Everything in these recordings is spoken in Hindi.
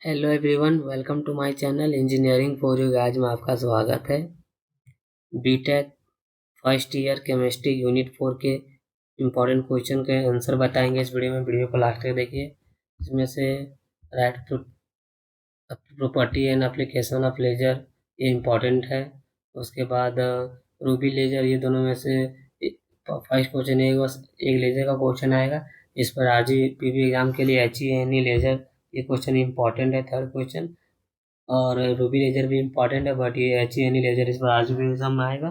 Hello everyone, welcome to my channel engineering for you guys में आपका स्वागत है। BTech first year chemistry unit 4 के इम्पोर्टेंट क्वेश्चन के आंसर बताएंगे इस वीडियो में। वीडियो को लास्ट तक देखिए। इसमें से right property and application of laser ये इम्पोर्टेंट है। उसके बाद रूबी लेजर, ये दोनों में से फर्स्ट क्वेश्चन एक लेजर का क्वेश्चन आएगा। इस पर आरजीपीवी एग्जाम के लिए HENE लेजर ये क्वेश्चन इम्पोर्टेंट है, थर्ड क्वेश्चन। और रूबी लेजर भी इम्पोर्टेंट है, बट ये HENE लेजर इस बार आरजीबी एग्जाम में आएगा।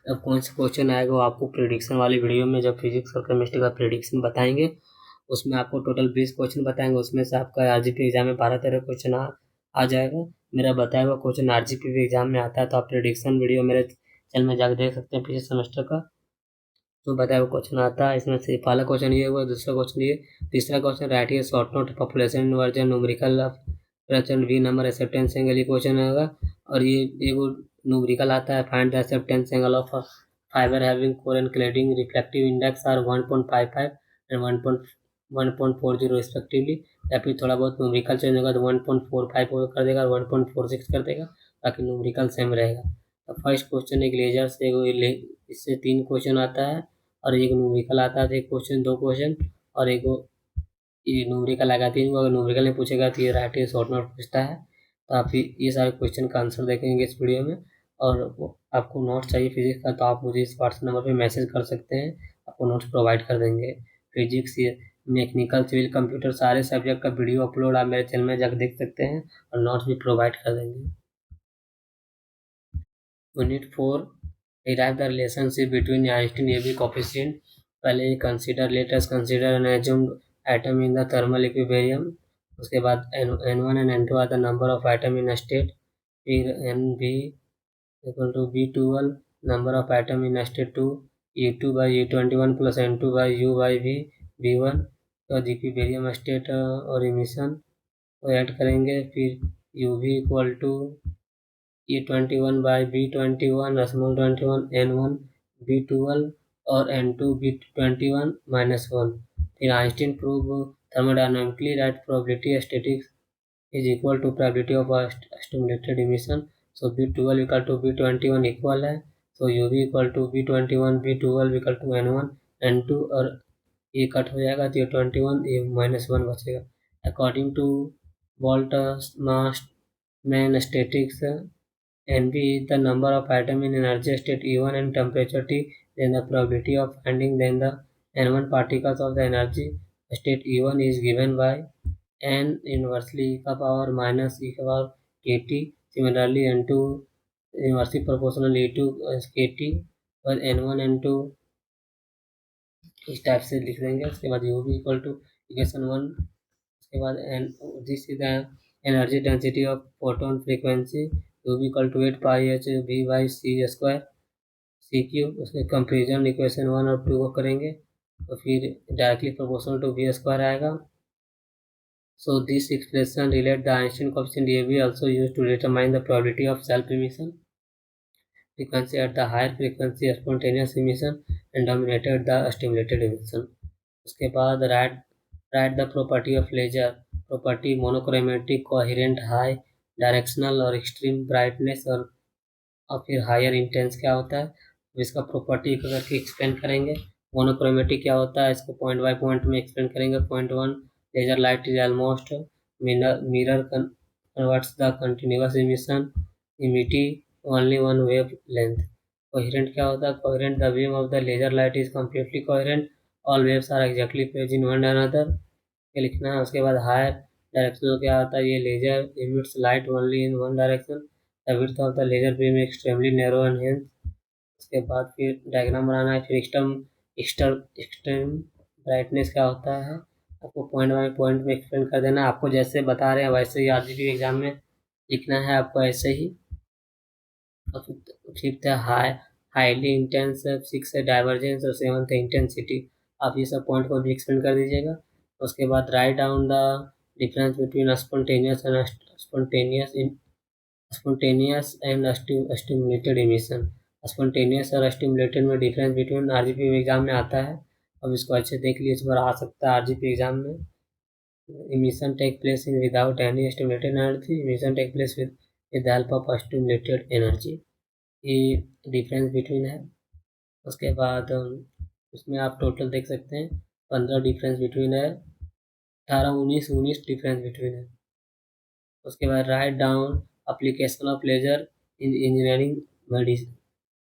अब कौन सा क्वेश्चन आएगा वो आपको प्रिडिक्शन वाली वीडियो में जब फिजिक्स और केमिस्ट्री का प्रिडिक्शन बताएंगे उसमें आपको टोटल 20 क्वेश्चन बताएंगे। उसमें से आपका आरजीपी एग्जाम में 12-13 क्वेश्चन आ जाएगा। मेरा बताया हुआ क्वेश्चन आरजीपी एग्जाम में आता है तो आप प्रिडिक्शन वीडियो मेरे चैनल में जाकर देख सकते हैं पिछले सेमेस्टर का। तो बताया हुआ क्वेश्चन आता है। इसमें से पहला क्वेश्चन ये हुआ, दूसरा क्वेश्चन ये, तीसरा क्वेश्चन राइट ये short note population version numerical प्रचंड वी नंबर एक्सेप्टेंस एंगल ये क्वेश्चन होगा। और ये एगो न्यूमेरिकल आता है, find the acceptance angle of fibre having core and cladding reflective index are 1.55 and 1.40 respectively. या फिर थोड़ा बहुत न्यूमेरिकल चेंज होगा तो 1.45 कर देगा और 1.46 कर देगा, बाकी न्यूमेरिकल सेम रहेगा। तो फर्स्ट क्वेश्चन एक लेजर से इससे 3 क्वेश्चन आता है और एक न्यूमेरिकल आता है, एक क्वेश्चन 2 क्वेश्चन और एक ये न्यूमेरिकल लगा 3 को। अगर न्यूमेरिकल नहीं पूछेगा तो ये राइट शॉर्ट नोट पूछता है। तो आप ये सारे क्वेश्चन का आंसर देखेंगे इस वीडियो में। और आपको नोट्स चाहिए फिजिक्स का तो आप मुझे इस व्हाट्सएप नंबर पे मैसेज कर सकते हैं, आपको नोट्स प्रोवाइड कर देंगे। फिजिक्स, मैकेनिकल, सिविल, कंप्यूटर सारे सब्जेक्ट का वीडियो अपलोड आप मेरे चैनल में जाकर देख सकते हैं और नोट्स भी प्रोवाइड कर देंगे। Unit 4, derive the relationship between Einstein AB coefficient. पहले let us consider an assumed atom in the thermal equilibrium। उसके बाद N1 and N2 are the number of atom in state. फिर NB equal to B12 number of atom in state 2, U2 by U21 plus N2 by U by V B1। तो इक्विलिब्रियम स्टेट और इमिशन को ऐड करेंगे। फिर UV equal to E21 by B21 small 21 N1 B12 और N2 B21 -1। फिर Einstein prove thermodynamically that probability statistics is equal to probability of stimulated emission। So B12 equal to B21 equal है, so UV equal to B21 B12 equal to N1 N2 और ये कट हो जाएगा तो ये 21 ये -1 बचेगा। According to Boltzmann statics, NB is the number of atoms in energy state E1 and temperature T, then the probability of finding then the N1 particles of the energy state E1 is given by N inversely e का power minus e का power KT। Similarly N2 inversely proportional E2 KT और N1 N2 इस टाइप से लिख देंगे। उसके बाद U भी इक्वल टू इक्वेशन 1। उसके बाद this is the energy density of photon frequency U भी equal to 8 pi H V by C square C cube. उसके कंपेरिजन इक्वेशन 1 और 2 को करेंगे तो फिर directly proportional to V square आएगा। So this expression relate the Einstein coefficient AB also used to determine the probability of self emission frequency at the higher frequency spontaneous emission and dominated the stimulated emission। उसके बाद right the property of laser. Property monochromatic, coherent, high directional और एक्सट्रीम ब्राइटनेस और फिर हायर इंटेंस क्या होता है इसका प्रॉपर्टी करके एक्सप्लेन करेंगे। मोनोक्रोमेटिक क्या होता है इसको पॉइंट बाय पॉइंट में एक्सप्लेन करेंगे। Point 1, laser light is almost mirror converts the continuous emission emit only one wave length. Coherent क्या होता है, coherent the beam of the laser light is completely coherent, all waves are exactly placed in one another, ये लिखना है। उसके बाद हायर डायरेक्शनल क्या होता है, ये laser emits light only in one direction, the width of the laser beam extremely narrow and hence. उसके बाद फिर डायग्राम बनाना है। फिर एक्सट्रीम ब्राइटनेस क्या होता है आपको पॉइंट बाय पॉइंट में एक्सप्लेन कर देना। आपको जैसे बता रहे हैं वैसे ही आरजीपी एग्जाम में लिखना है आपको ऐसे ही। और फिफ्थ है हाईली इंटेंस, सिक्स है डाइवर्जेंस और सेवंथ है इंटेंसिटी। आप ये सब पॉइंट को भी एक्सप्लेन कर दीजिएगा। उसके बाद write down the difference between spontaneous and stimulated emission. Spontaneous और स्टिमुलेटेड में डिफरेंस बिटवीन आरजीपी एग्जाम में आता है। अब इसको अच्छे देख लीजिए, इस बार आ सकता है आरजीपी एग्जाम में। emission take place in without any stimulated energy, emission take place with the help of stimulated energy। ये डिफरेंस बिटवीन है। उसके बाद उसमें आप टोटल देख सकते हैं 15 डिफरेंस बिटवीन है, 18 19 डिफरेंस बिटवीन है। उसके बाद write down application of laser in engineering medicine।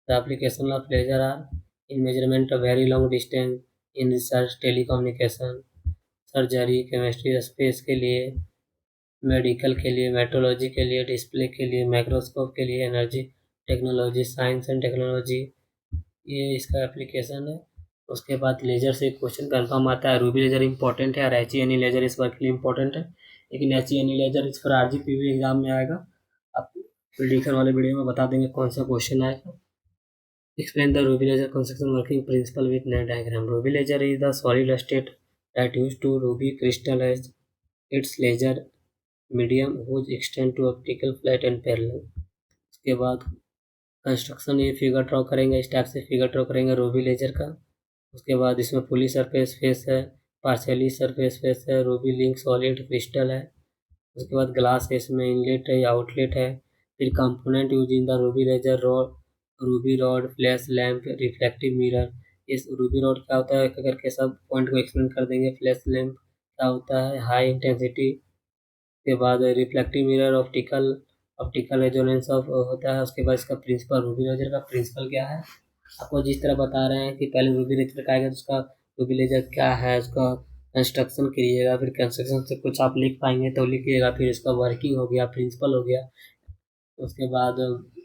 The application of laser are in measurement of very long distance, in research, telecommunication, surgery, chemistry, space के लिए, मेडिकल के लिए, मेट्रोलॉजी के लिए, डिस्प्ले के लिए, माइक्रोस्कोप के लिए, energy technology, science and technology, ये इसका एप्लीकेशन है। उसके बाद लेजर से क्वेश्चन कंफर्म आता है, रूबी लेजर इंपॉर्टेंट है और HENE लेजर इस वर्क के लिए इंपॉर्टेंट है, लेकिन HENE लेजर इस पर RGPV एग्जाम में आएगा। आप प्रिडिक्शन वाले वीडियो में बता देंगे कौन सा क्वेश्चन आएगा। Explain the Ruby laser construction working principle with net diagram। Ruby laser is the solid state that used to Ruby crystallize its laser medium whose extend to optical flat and parallel। उसके बाद कंस्ट्रक्शन, ये फिगर ड्रॉ करेंगे, इस टाइप से फिगर ड्रॉ करेंगे रूबी लेजर का। उसके बाद इसमें फुली सरफेस फेस है, पार्शियली सरफेस फेस है, रूबी लिंक सॉलिड क्रिस्टल है। उसके बाद ग्लास है, इसमें इनलेट है या आउटलेट है। फिर component use in the ruby laser rod, ruby rod, flash lamp, reflective mirror. इस रूबी रॉड क्या होता है करके सब पॉइंट को एक्सप्लेन कर देंगे। फ्लैश लैम्प क्या होता है, हाई इंटेंसिटी। के बाद reflective mirror optical optical resonance of होता है। उसके बाद इसका प्रिंसिपल, रूबी लेजर का प्रिंसिपल क्या है, आपको जिस तरह बता रहे हैं कि पहले रूबी लेजर का आएगा तो उसका रूबी लेजर क्या है उसका कंस्ट्रक्शन करिएगा, फिर कंस्ट्रक्शन से कुछ आप लिख पाएंगे तो लिखिएगा, फिर इसका वर्किंग हो गया, प्रिंसिपल हो गया। उसके बाद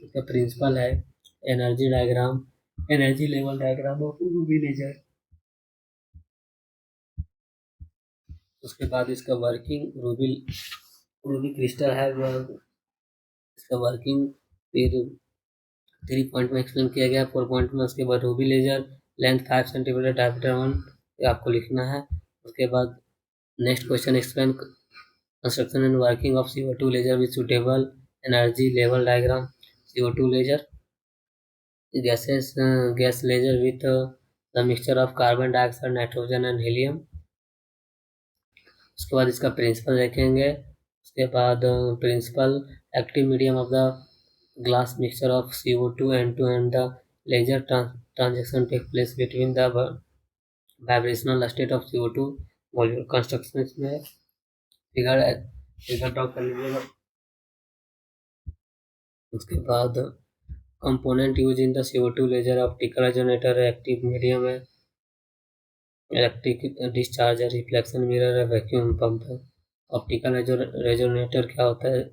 इसका प्रिंसिपल है energy diagram, energy level diagram of ruby laser. उसके बाद इसका वर्किंग, रूबी रूबी क्रिस्टल है इसका वर्किंग फिर 3 पॉइंट में एक्सप्लेन किया गया, 4 पॉइंट में। उसके बाद ruby laser length 5 centimetre, diameter 1, ये आपको लिखना है। उसके बाद next question, explain construction and working of CO2 laser with suitable energy level diagram. CO2 laser gas laser with the mixture of carbon dioxide, nitrogen and helium. उसके बाद इसका प्रिंसिपल देखेंगे। उसके बाद principle active medium of the glass mixture of CO2 and the laser transaction take place between the vibrational state of CO2 molecule। construction में फिगर ड्रॉ कर लीजिएगा। उसके बाद component use in the CO2 laser, optical resonator है, एक्टिव मीडियम है, इलेक्ट्रिक डिस्चार्जर, रिफ्लेक्शन मिरर है, वैक्यूम पंप है। ऑप्टिकल रेजोनेटर क्या होता है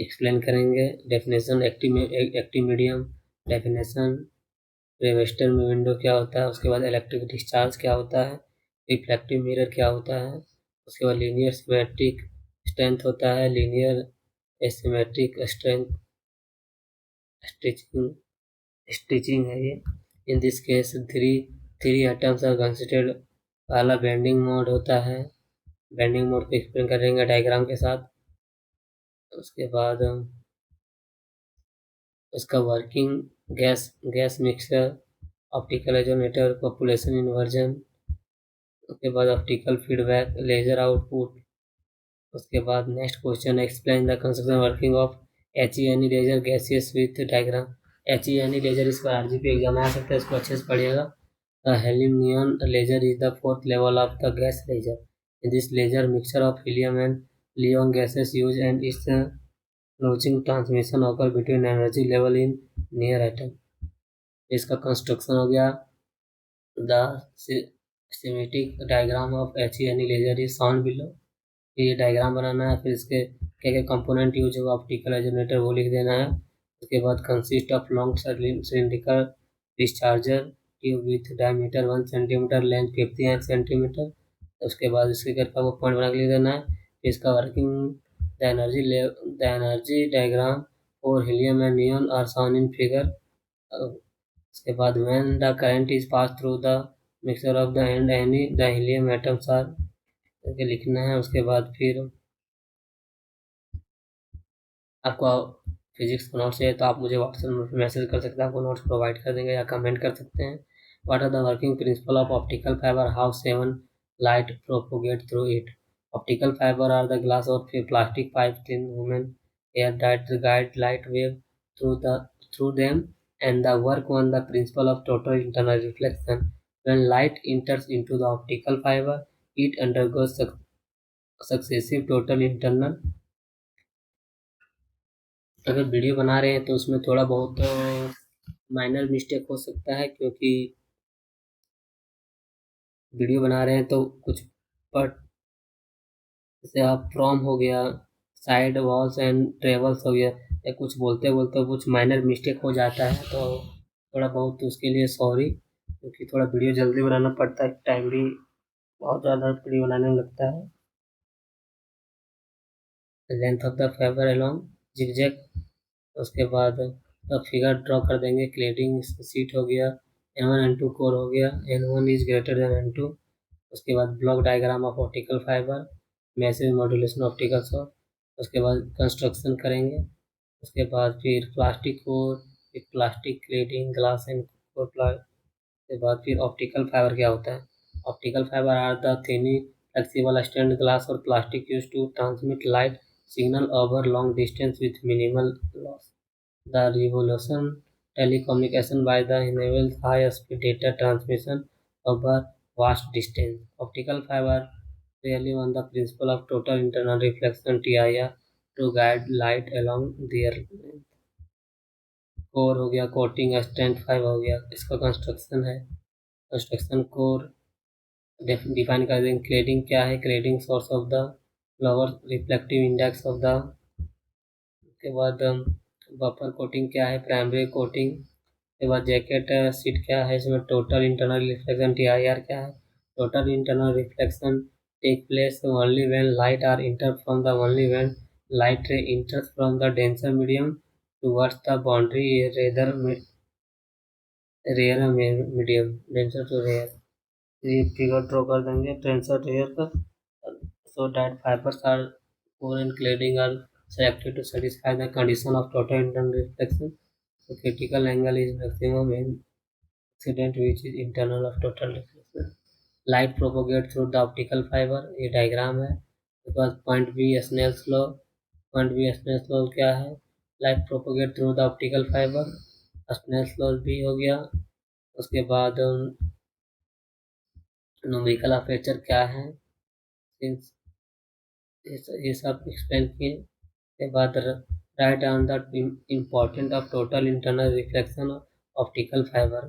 एक्सप्लेन करेंगे। डेफिनेशन, एक्टिव मीडियम डेफिनेशन, रेवेस्टर में विंडो क्या होता है। उसके बाद इलेक्ट्रिक डिस्चार्ज क्या होता है, रिफ्लेक्टिव मिरर क्या होता है। उसके बाद लीनियर सिमेट्रिक स्ट्रेंथ होता है, लीनियर एसिमेट्रिक स्ट्रेंथ स्टिचिंग है ये। In this case three atoms are considered. पहला बेंडिंग मोड होता है, बेंडिंग मोड को एक्सप्लेन करेंगे डायग्राम के साथ। उसके बाद इसका working, gas mixer, optical resonator, population inversion. उसके बाद ऑप्टिकल फीडबैक, लेजर आउटपुट। उसके बाद next question, explain the construction working of HENE laser gaseous with diagram. HENE laser इस पर RGP एग्जाम आ सकता है, इसको अच्छे से पढ़िएगा। The helium neon laser is the 4th level of the gas laser. In this laser mixture of helium and neon gases use and it's notching transmission occur between energy level in near atom. इसका कंस्ट्रक्शन हो गया। द schematic diagram of HENE laser is shown below. ये डायग्राम बनाना है, फिर इसके क्या क्या कंपोनेंट यूज होगा, ऑप्टिकल रेजोनेटर वो लिख देना है। उसके बाद consist of long cylindrical discharger tube with diameter 1 centimetre, length 59 centimetre. उसके बाद इसके करके वो पॉइंट बना के लिख देना है। इसका working, the energy diagram for helium and neon are shown in figure. उसके बाद when the current is pass through the mixture of the and any the helium atoms are करके लिखना है। उसके बाद फिर आपको फिजिक्स का नोट्स चाहिए तो आप मुझे व्हाट्सएप में मैसेज कर सकते हैं, आपको नोट्स प्रोवाइड कर देंगे या कमेंट कर सकते हैं। What are the working principle of optical fibre, how 7 light propagate through it. Optical fiber are the glass or plastic pipes thin woven air that guide light wave through them, and the work on the principle of total internal reflection. When light enters into the optical fiber, it undergoes successive total internal। अगर वीडियो बना रहे हैं तो उसमें थोड़ा बहुत माइनर मिस्टेक हो सकता है, क्योंकि वीडियो बना रहे हैं तो कुछ पर जैसे आप फ्रॉम हो गया, साइड वॉल्स एंड ट्रेवल्स हो गया, या कुछ बोलते बोलते कुछ माइनर मिस्टेक हो जाता है, तो थोड़ा बहुत उसके लिए सॉरी, क्योंकि थोड़ा वीडियो जल्दी बनाना पड़ता है, टाइम भी बहुत ज़्यादा वीडियो बनाने में लगता है। Length of the fibre along zigzag, उसके बाद फिगर ड्रॉ कर देंगे। क्लेडिंग सीट हो गया, N1 N2 कोर हो गया, N1 is greater than N2। उसके बाद block diagram of optical fibre, massive modulation optical soft. उसके बाद कंस्ट्रक्शन करेंगे। उसके बाद फिर प्लास्टिक कोर, फिर plastic cladding, glass and core के बाद फिर ऑप्टिकल फाइबर क्या होता है। Optical fibre are the thin flexible stand glass और plastic use to transmit light signal over long distance with minimal loss. The revolution telecommunication by the enables high-speed data transmission over vast distance. Optical fiber rely on the principle of total internal reflection (TIR) to guide light along their length. Core हो गया, कोटिंग स्ट्रेंथ 5 हो गया, इसका कंस्ट्रक्शन है। कंस्ट्रक्शन कोर डिफाइन कर देंगे। क्लेडिंग क्या है, cladding source of the lower reflective index of the. उसके बाद बफर कोटिंग क्या है, प्राइमरी कोटिंग के बाद जैकेट सीट क्या है, इसमें टोटल इंटरनल रिफ्लेक्शन TIR क्या है। Total internal reflection take place only when light are enter from the only when light ray enters from the denser medium towards the boundary rather rare medium denser to rare. ये फिगर ड्रॉ कर देंगे डेंसर रेयर का, so that fibers are core and cladding are selected to satisfy the condition of total internal reflection. So critical angle is maximum in incident which is internal of total reflection. Light propagate through the optical fiber, ये डायग्राम है। उसके बाद point B Snell's law. Point B Snell's law क्या है, light propagate through the optical fibre, Snell's law भी हो गया। उसके बाद न्यूमेरिकल अपर्चर क्या है, सिंस ये सब एक्सप्लेन किए के बाद write down the important of total internal reflection of optical fibre.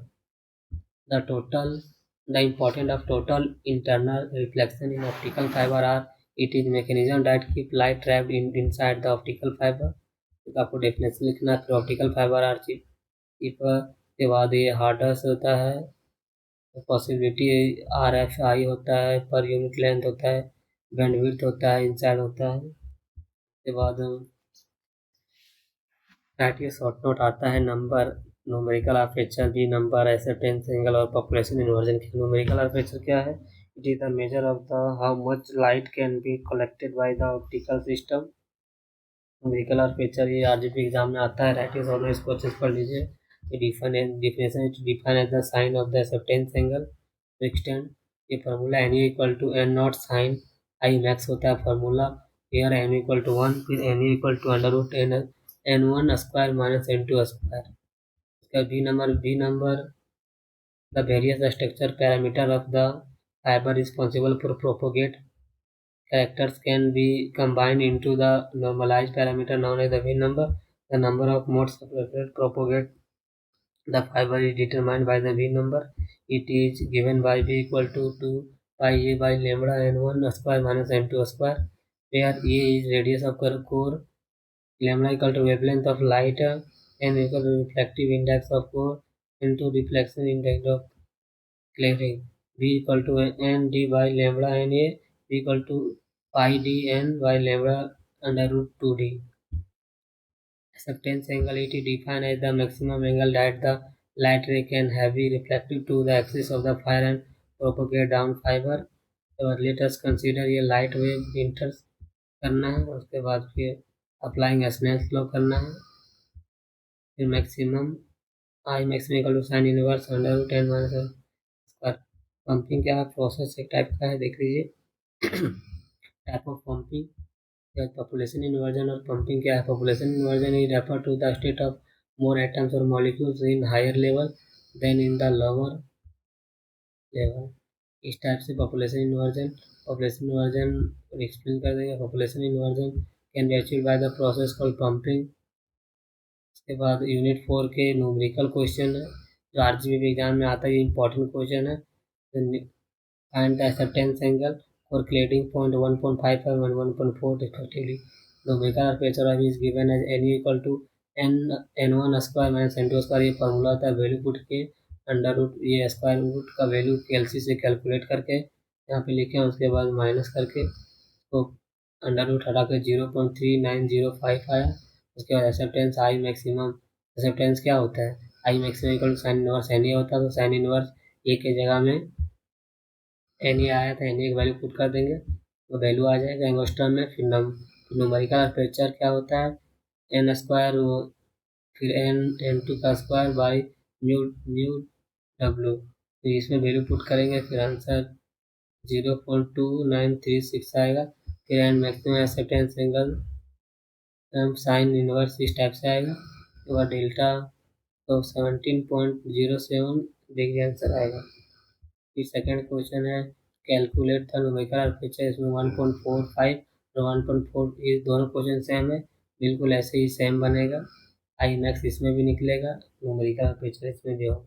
The important of total internal reflection in optical fiber are it is mechanism that keep light trapped inside the optical fiber। तो आपको डेफिनेशन लिखना है। फिर ऑप्टिकल फाइबर आर चिप के बाद ये हार्डनेस होता है, पॉसिबिलिटी RFI होता है, पर यूनिट लेंथ होता है, बैंडविड्थ होता है, इनसाइड होता है। उसके बाद ये शॉर्ट नोट आता है नंबर, न्यूमेरिकल अपर्चर भी नंबर, एक्सेप्टेंस एंगल और पॉपुलेशन इन्वर्जन की। न्यूमेरिकल अपर्चर क्या है, it is the measure of the how much light can be collected by the optical system. Numerical aperture ये RGP एग्जाम में आता है, राइट इज ऑलवेज क्वेश्चन पढ़ लीजिए। Definition it define as the sine of the acceptance angle to extend. ये formula NU equal to N nought sine I max होता है formula. here NU equal to 1, फिर NU equal to under root N1 square minus N2 square. इसका B number the various structure parameter of the fibre responsible for propagate characters can be combined into the normalized parameter known as the V number. The number of modes separated propagate the fiber is determined by the V number. It is given by V equal to 2 pi A by lambda N1 square minus N2 square, where A is radius of core, lambda equal to wavelength of light, N equal to reflective index of core into reflection index of clearing. V equal to N d by lambda Na, V equal to pi d N by lambda under root 2d. Acceptance angle it is defined as the maximum angle that the light ray can have be reflected to the axis of the fire and propagate down fiber। तो let us consider ये light wave enters करना है, उसके बाद फिर अप्लाइंग स्नेल्स लॉ करना है, फिर maximum i maximum equal to sine inverse under root n minus square. Pumping क्या है, प्रोसेस एक टाइप का है, देख लीजिए। Type of pumping, population inversion और पंपिंग क्या है। Population inversion is refer to the state of more atoms और molecules in higher level than in the lower level. इस टाइप से पॉपुलेशन इन्वर्जन एक्सप्लेन कर देंगे। Population inversion can be achieved by the process called pumping. इसके बाद यूनिट 4 के न्यूमेरिकल क्वेश्चन है जो आरजीबी एग्जाम में आता है, ये इंपॉर्टेंट क्वेश्चन है। Find the acceptance angle for cladding point 1.55 and 1.4 respectively. The Numerical aperture of is given as n equal to n1 square minus n2 square। ये फॉर्मूला होता है, वैल्यू पुट के अंडर रूट ये स्क्वायर रूट का वैल्यू कैलसी से कैलकुलेट करके यहाँ पे लिखे हैं, उसके बाद माइनस करके तो अंडर रूट हटा के 0.3905 आया। उसके बाद एक्सेप्टेंस आई मैक्सिमम, एक्सेप्टेंस क्या होता है, I maximum equal to sine inverse N A होता है, तो साइन इनवर्स ए के जगह में एन ए आया था, एन ए की वैल्यू पुट कर देंगे तो वैल्यू आ जाएगा एंगस्ट्रॉम में। फिर न्यूमेरिकल अपर्चर क्या होता है, एन स्क्वायर फिर एन टू का square by mu mu W, तो इसमें वैल्यू पुट करेंगे फिर आंसर 0.2936 आएगा। फिर N maximum acceptance angle sine inverse इस टाइप से आएगा। उसके बाद डेल्टा तो 17.07 देखिए आंसर आएगा। फिर सेकंड क्वेश्चन है कैलकुलेट द न्यूमेरिकल अपर्चर, इसमें 1.45 और 1.4 ये दोनों क्वेश्चन सेम है, बिल्कुल ऐसे ही सेम बनेगा। आई मैक्स इसमें भी निकलेगा, न्यूमेरिकल अपर्चर इसमें भी होगा।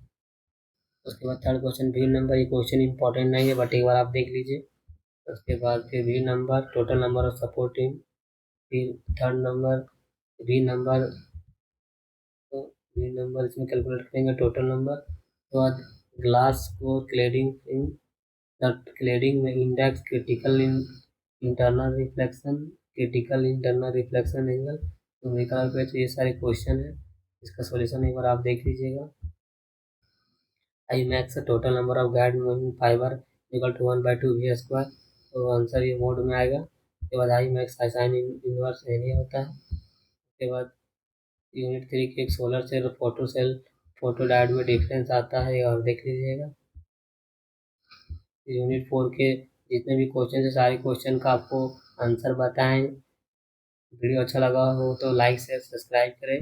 उसके बाद थर्ड क्वेश्चन भी नंबर, ये क्वेश्चन इंपॉर्टेंट नहीं है बट एक बार आप देख लीजिए। उसके बाद फिर भी number total number of support team, फिर थर्ड नंबर भी नंबर, तो भी नंबर इसमें कैलकुलेट करेंगे टोटल नंबर। उसके बाद ग्लास को क्लेडिंग क्लेडिंग में index critical internal reflection angle तो निकाल पे, तो ये सारे क्वेश्चन है, इसका सॉल्यूशन एक बार आप देख लीजिएगा। I max total number of guide moving fibre equal to 1/2 V square, तो आंसर ये मोड में आएगा। उसके बाद I max sine inverse N होता है। उसके बाद यूनिट 3 के एक सोलर सेल और फोटो सेल फोटो डायोड में डिफरेंस आता है और देख लीजिएगा। यूनिट 4 के जितने भी क्वेश्चन है सारे क्वेश्चन का आपको आंसर बताएं। वीडियो अच्छा लगा हो तो लाइक शेयर सब्सक्राइब करें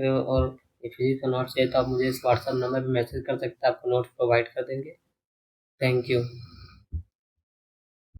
और फिजिक्स का नोट्स चाहिए तो आप मुझे इस व्हाट्सएप नंबर पर मैसेज कर सकते हैं, आपको नोट्स प्रोवाइड कर देंगे। Thank you.